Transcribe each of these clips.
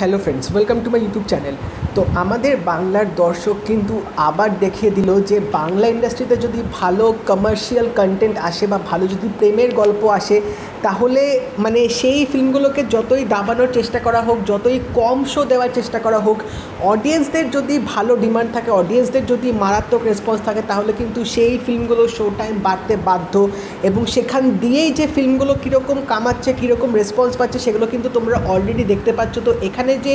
Hello friends, welcome to my YouTube channel. তো আমাদের বাংলার দর্শক কিন্তু আবার দেখিয়ে দিল যে বাংলা ইন্ডাস্ট্রিতে যদি ভালো কমার্শিয়াল কন্টেন্ট আসে বা ভালো যদি প্রেমের গল্প আসে, তাহলে মানে সেই ফিল্মগুলোকে যতই দাবানোর চেষ্টা করা হোক, যতই কম শো দেওয়ার চেষ্টা করা হোক, অডিয়েন্সদের যদি ভালো ডিমান্ড থাকে, অডিয়েন্সদের যদি মারাত্মক রেসপন্স থাকে, তাহলে কিন্তু সেই ফিল্মগুলোর শো টাইম বাড়তে বাধ্য। এবং সেখান দিয়েই যে ফিল্মগুলো কীরকম কামাচ্ছে, কীরকম রেসপন্স পাচ্ছে, সেগুলো কিন্তু তোমরা অলরেডি দেখতে পাচ্ছ। তো এখানে যে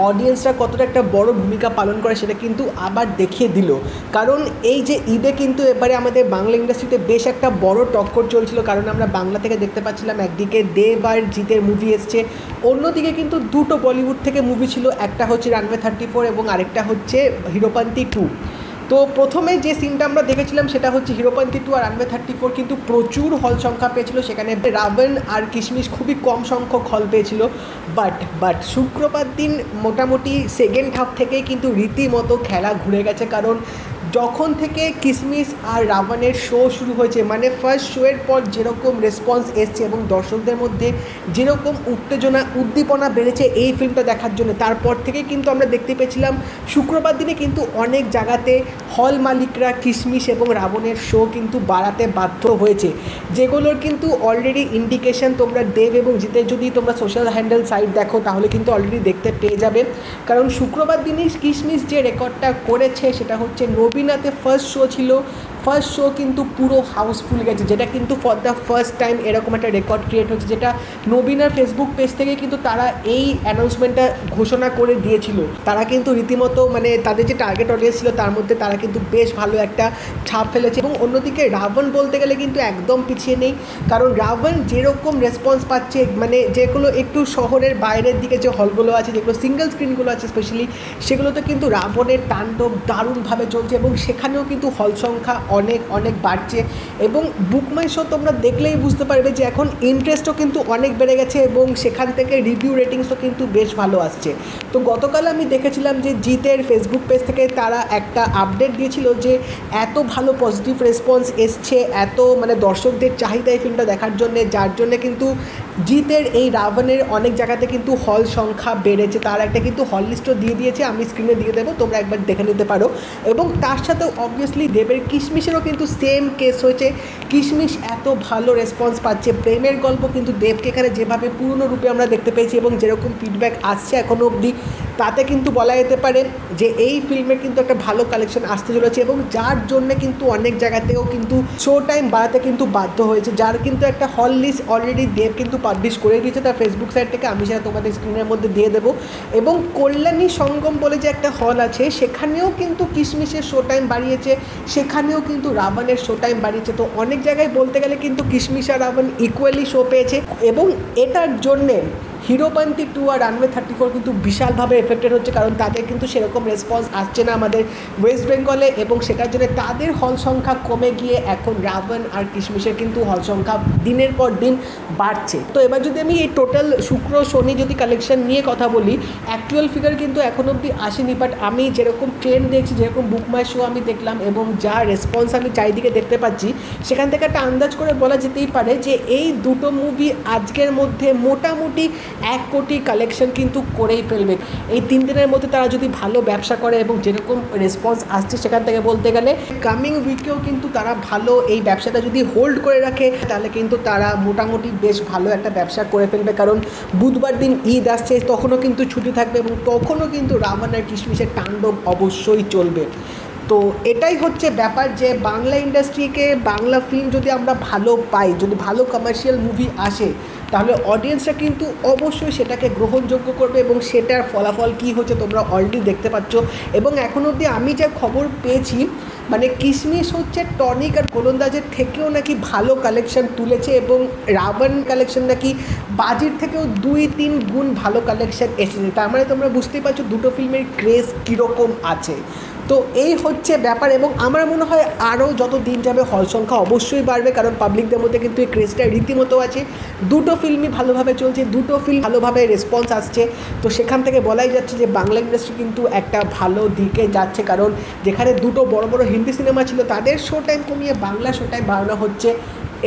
অডিয়েন্সরা কতটা একটা বড় ভূমিকা পালন করে সেটা কিন্তু আবার দেখিয়ে দিল। কারণ এই যে ঈদে কিন্তু এবারে আমাদের বাংলা ইন্ডাস্ট্রিতে বেশ একটা বড় টক্কর চলছিল, কারণ আমরা বাংলা থেকে দেখতে পাচ্ছিলাম একদিকে দেব আর জিতের মুভি এসছে, অন্যদিকে কিন্তু দুটো বলিউড থেকে মুভি ছিল, একটা হচ্ছে রানওয়ে 34 এবং আরেকটা হচ্ছে হিরোপন্থী 2। তো প্রথমে যে সিনটা আমরা দেখেছিলাম সেটা হচ্ছে হিরোপন্থী 2 আর রানওয়ে 34 কিন্তু প্রচুর হল সংখ্যা পেয়েছিল, সেখানে রাবণ আর কিশমিশ খুবই কম সংখ্যক হল পেয়েছিল। বাট শুক্রবার দিন মোটামুটি সেকেন্ড হাফ থেকেই কিন্তু রীতিমতো খেলা ঘুরে গেছে। কারণ যখন থেকে কিশমিশ আর রাবণের শো শুরু হয়েছে, মানে ফার্স্ট শোয়ের পর যেরকম রেসপন্স এসছে এবং দর্শকদের মধ্যে যেরকম উদ্দীপনা বেড়েছে এই ফিল্মটা দেখার জন্য, তারপর থেকে কিন্তু আমরা দেখতে পেয়েছিলাম শুক্রবার দিনে কিন্তু অনেক জায়গাতে হল মালিকরা কিশমিশ এবং রাবণের শো কিন্তু বাড়াতে বাধ্য হয়েছে, যেগুলোর কিন্তু অলরেডি ইন্ডিকেশন তোমরা দেব এবং জিতের যদি তোমরা সোশ্যাল হ্যান্ডেল সাইট দেখো তাহলে কিন্তু অলরেডি দেখতে পেয়ে যাবে। কারণ শুক্রবার দিনই কিশমিশ যে রেকর্ডটা করেছে সেটা হচ্ছে নবীনাতে ফার্স্ট শো ছিল, ফার্স্ট শো কিন্তু পুরো হাউসফুল গেছে, যেটা কিন্তু ফর দ্য ফার্স্ট টাইম এরকম একটা রেকর্ড ক্রিয়েট হচ্ছে, যেটা নবীনার ফেসবুক পেজ থেকে কিন্তু তারা এই অ্যানাউন্সমেন্টটা ঘোষণা করে দিয়েছিল। তারা কিন্তু রীতিমতো মানে তাদের যে টার্গেট অডিয়েন্স ছিল তার মধ্যে তারা কিন্তু বেশ ভালো একটা ছাপ ফেলেছে। এবং অন্যদিকে রাবণ বলতে গেলে কিন্তু একদম পিছিয়ে নেই, কারণ রাবণ যেরকম রেসপন্স পাচ্ছে, মানে যেগুলো একটু শহরের বাইরের দিকে যে হলগুলো আছে, যেগুলো সিঙ্গেল স্ক্রিনগুলো আছে স্পেশালি, সেগুলোতে কিন্তু রাবণের তাণ্ডব দারুণভাবে চলছে এবং সেখানেও কিন্তু হল সংখ্যা অনেক বাড়ছে। এবং বুক মাই শো তোমরা দেখলেই বুঝতে পারবে যে এখন ইন্টারেস্টও কিন্তু অনেক বেড়ে গেছে এবং সেখান থেকে রিভিউ রেটিংসও কিন্তু বেশ ভালো আসছে। তো গতকাল আমি দেখেছিলাম যে জিতের ফেসবুক পেজ থেকে তারা একটা আপডেট দিয়েছিল যে এত ভালো পজিটিভ রেসপন্স এসছে, এত মানে দর্শকদের চাহিদা এই ফিল্মটা দেখার জন্যে, যার জন্যে কিন্তু জিতের এই রাবণের অনেক জায়গাতে কিন্তু হল সংখ্যা বেড়েছে। তার একটা কিন্তু হল লিস্টও দিয়ে দিয়েছে, আমি স্ক্রিনে দিয়ে দেবো, তোমরা একবার দেখে নিতে পারো। এবং তার সাথে অবভিয়াসলি দেবের কিশমিশেরও কিন্তু সেম কেস হয়েছে। কিশমিশ এত ভালো রেসপন্স পাচ্ছে, প্রেমের গল্প কিন্তু দেবকে এখানে যেভাবে পূর্ণ রূপে আমরা দেখতে পেয়েছি এবং যেরকম ফিডব্যাক আসছে এখনও অবধি, তাতে কিন্তু বলা যেতে পারে যে এই ফিল্মে কিন্তু একটা ভালো কালেকশন আসতে চলেছে এবং যার জন্য কিন্তু অনেক জায়গাতেও কিন্তু শো টাইম বাড়াতে কিন্তু বাধ্য হয়েছে, যার কিন্তু একটা হল লিস্ট অলরেডি দেব কিন্তু পাবলিশ করে দিয়েছে তার ফেসবুক সাইট থেকে, আমি সেটা তোমাদের স্ক্রিনের মধ্যে দিয়ে দেবো। এবং কল্যাণী সঙ্গম বলে যে একটা হল আছে সেখানেও কিন্তু কিশমিশের শো টাইম বাড়িয়েছে, সেখানেও কিন্তু রাবণের শো টাইম বাড়িয়েছে। তো অনেক জায়গায় বলতে গেলে কিন্তু কিশমিশ আর রাবণ ইকুয়ালি শো পেয়েছে এবং এটার জন্যে হিরোপন্থী 2 আর রানওয়ে 34 কিন্তু বিশালভাবে এফেক্টেড হচ্ছে, কারণ তাদের কিন্তু সেরকম রেসপন্স আসছে না আমাদের ওয়েস্ট বেঙ্গলে এবং সেটার জন্য তাদের হল সংখ্যা কমে গিয়ে এখন রাবণ আর কিশমিশের কিন্তু হল সংখ্যা দিনের পর দিন বাড়ছে। তো এবার যদি আমি এই টোটাল শুক্র শনি যদি কালেকশন নিয়ে কথা বলি, অ্যাকচুয়াল ফিগার কিন্তু এখন অবধি আসেনি, বাট আমি যেরকম ট্রেন্ড দেখছি, যেরকম বুক মাই শো আমি দেখলাম এবং যা রেসপন্স আমি চারিদিকে দেখতে পাচ্ছি, সেখান থেকে একটা আন্দাজ করে বলা যেতেই পারে যে এই দুটো মুভি আজকের মধ্যে মোটামুটি 1 কোটি কালেকশন কিন্তু করেই ফেলবে। এই 3 দিনের মধ্যে তারা যদি ভালো ব্যবসা করে এবং যেরকম রেসপন্স আসছে সেখান থেকে বলতে গেলে কামিং উইকেও কিন্তু তারা ভালো এই ব্যবসাটা যদি হোল্ড করে রাখে তাহলে কিন্তু তারা মোটামুটি বেশ ভালো একটা ব্যবসা করে ফেলবে। কারণ বুধবার দিন ঈদ আসছে, তখনও কিন্তু ছুটি থাকবে এবং তখনও কিন্তু রাবণ আর কিশমিশের তাণ্ডব অবশ্যই চলবে। তো এটাই হচ্ছে ব্যাপার যে বাংলা ইন্ডাস্ট্রিকে, বাংলা ফিল্ম যদি আমরা ভালো পাই, যদি ভালো কমার্শিয়াল মুভি আসে, তাহলে অডিয়েন্সরা কিন্তু অবশ্যই সেটাকে গ্রহণযোগ্য করবে এবং সেটার ফলাফল কী হচ্ছে তোমরা অলরেডি দেখতে পাচ্ছ। এবং এখন অবধি আমি যা খবর পেয়েছি, মানে কিশমিশ হচ্ছে টনিক আর গোলন্দাজের থেকেও নাকি ভালো কালেকশন তুলেছে এবং রাবণ কালেকশন নাকি বাজির থেকেও 2-3 গুণ ভালো কালেকশন এসেছে। তার মানে তোমরা বুঝতেই পারছো দুটো ফিল্মের ক্রেজ কীরকম আছে। তো এই হচ্ছে ব্যাপার এবং আমার মনে হয় আরও যত দিন যাবে হল সংখ্যা অবশ্যই বাড়বে, কারণ পাবলিকদের মধ্যে কিন্তু এই ক্রেজটা রীতিমতো আছে। দুটো ফিল্মই ভালোভাবে চলছে, দুটো ফিল্ম ভালোভাবে রেসপন্স আসছে। তো সেখান থেকে বলাই যাচ্ছে যে বাংলা ইন্ডাস্ট্রি কিন্তু একটা ভালো দিকে যাচ্ছে, কারণ যেখানে দুটো বড় বড় হিন্দি সিনেমা ছিল তাদের শো টাইম কমিয়ে বাংলা শো টাইম বাড়ানো হচ্ছে।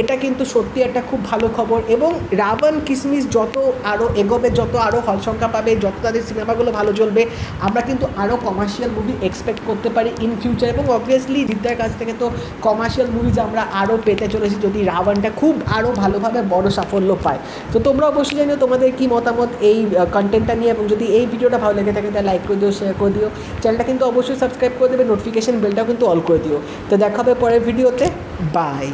এটা কিন্তু সত্যি একটা খুব ভালো খবর। এবং রাবণ কিসমিস যত আরও এগোবে, যত আরও হল সংখ্যা পাবে, যত তাদের সিনেমাগুলো ভালো চলবে, আমরা কিন্তু আরও কমার্শিয়াল মুভি এক্সপেক্ট করতে পারি ইন ফিউচার। এবং অবভিয়াসলি জিদ্দার কাছ থেকে তো কমার্শিয়াল মুভিজ আমরা আরও পেতে চলেছি যদি রাবণটা খুব আরও ভালোভাবে বড় সাফল্য পায়। তো তোমরা অবশ্যই জানিও তোমাদের কী মতামত এই কন্টেন্টটা নিয়ে, এবং যদি এই ভিডিওটা ভালো লেগে থাকে তাহলে লাইক করে দিও, শেয়ার করে দিও, চ্যানেলটা কিন্তু অবশ্যই সাবস্ক্রাইব করে দেবে, নোটিফিকেশন বেলটাও কিন্তু অল করে দিও। তো দেখা হবে পরের ভিডিওতে, বাই।